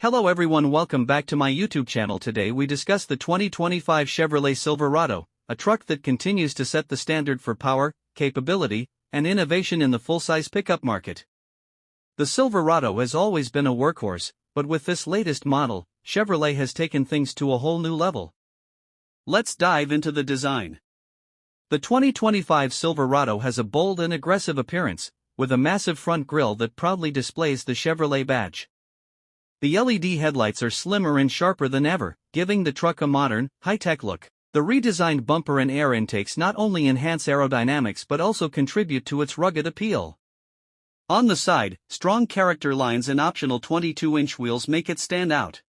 Hello everyone, welcome back to my YouTube channel. Today we discuss the 2025 Chevrolet Silverado, a truck that continues to set the standard for power, capability, and innovation in the full-size pickup market. The Silverado has always been a workhorse, but with this latest model, Chevrolet has taken things to a whole new level. Let's dive into the design. The 2025 Silverado has a bold and aggressive appearance, with a massive front grille that proudly displays the Chevrolet badge. The LED headlights are slimmer and sharper than ever, giving the truck a modern, high-tech look. The redesigned bumper and air intakes not only enhance aerodynamics but also contribute to its rugged appeal. On the side, strong character lines and optional 22-inch wheels make it stand out.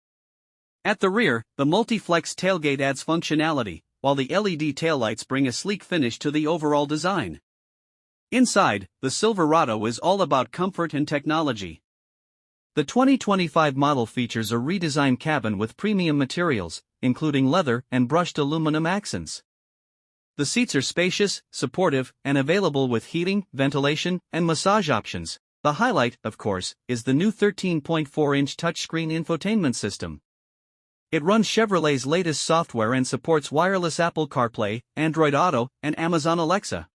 At the rear, the multi-flex tailgate adds functionality, while the LED taillights bring a sleek finish to the overall design. Inside, the Silverado is all about comfort and technology. The 2025 model features a redesigned cabin with premium materials, including leather and brushed aluminum accents. The seats are spacious, supportive, and available with heating, ventilation, and massage options. The highlight, of course, is the new 13.4-inch touchscreen infotainment system. It runs Chevrolet's latest software and supports wireless Apple CarPlay, Android Auto, and Amazon Alexa.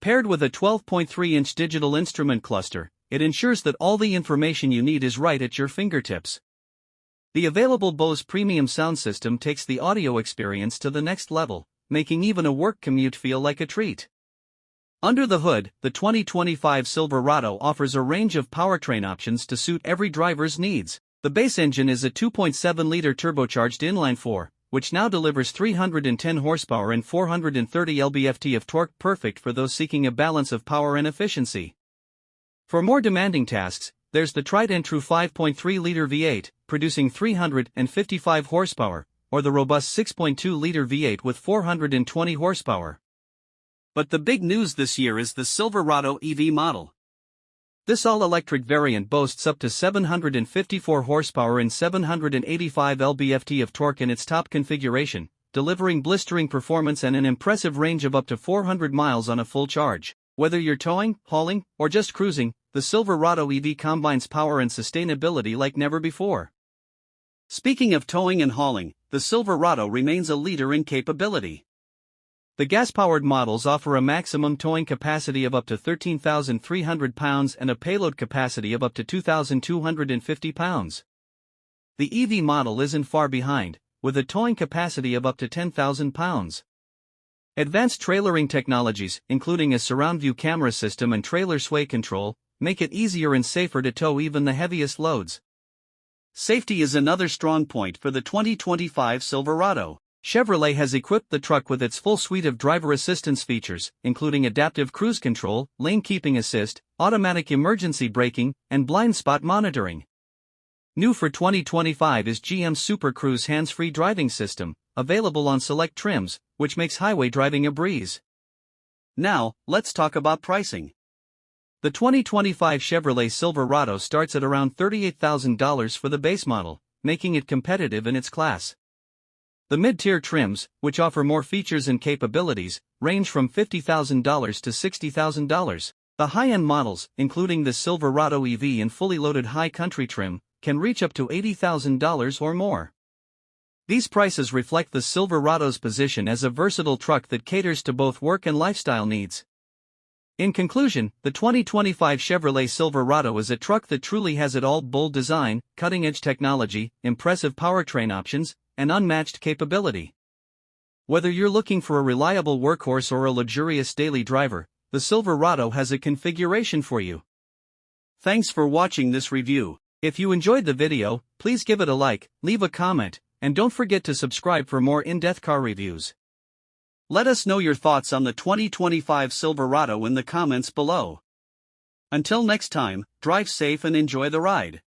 Paired with a 12.3-inch digital instrument cluster, it ensures that all the information you need is right at your fingertips. The available Bose premium sound system takes the audio experience to the next level, making even a work commute feel like a treat. Under the hood, the 2025 Silverado offers a range of powertrain options to suit every driver's needs. The base engine is a 2.7-liter turbocharged inline-4, which now delivers 310 horsepower and 430 lb-ft of torque, perfect for those seeking a balance of power and efficiency. For more demanding tasks, there's the tried-and-true 5.3-liter V8, producing 355 horsepower, or the robust 6.2-liter V8 with 420 horsepower. But the big news this year is the Silverado EV model. This all-electric variant boasts up to 754 horsepower and 785 lb-ft of torque in its top configuration, delivering blistering performance and an impressive range of up to 400 miles on a full charge. Whether you're towing, hauling, or just cruising, the Silverado EV combines power and sustainability like never before. Speaking of towing and hauling, the Silverado remains a leader in capability. The gas-powered models offer a maximum towing capacity of up to 13,300 pounds and a payload capacity of up to 2,250 pounds. The EV model isn't far behind, with a towing capacity of up to 10,000 pounds. Advanced trailering technologies, including a surround-view camera system and trailer sway control, make it easier and safer to tow even the heaviest loads. Safety is another strong point for the 2025 Silverado. Chevrolet has equipped the truck with its full suite of driver assistance features, including adaptive cruise control, lane keeping assist, automatic emergency braking, and blind spot monitoring. New for 2025 is GM's Super Cruise hands-free driving system, available on select trims, which makes highway driving a breeze. Now, let's talk about pricing. The 2025 Chevrolet Silverado starts at around $38,000 for the base model, making it competitive in its class. The mid-tier trims, which offer more features and capabilities, range from $50,000 to $60,000. The high-end models, including the Silverado EV and fully loaded high country trim, can reach up to $80,000 or more. These prices reflect the Silverado's position as a versatile truck that caters to both work and lifestyle needs. In conclusion, the 2025 Chevrolet Silverado is a truck that truly has it all: bold design, cutting-edge technology, impressive powertrain options, and unmatched capability. Whether you're looking for a reliable workhorse or a luxurious daily driver, the Silverado has a configuration for you. Thanks for watching this review. If you enjoyed the video, please give it a like, leave a comment, and don't forget to subscribe for more in-depth car reviews. Let us know your thoughts on the 2025 Silverado in the comments below. Until next time, drive safe and enjoy the ride.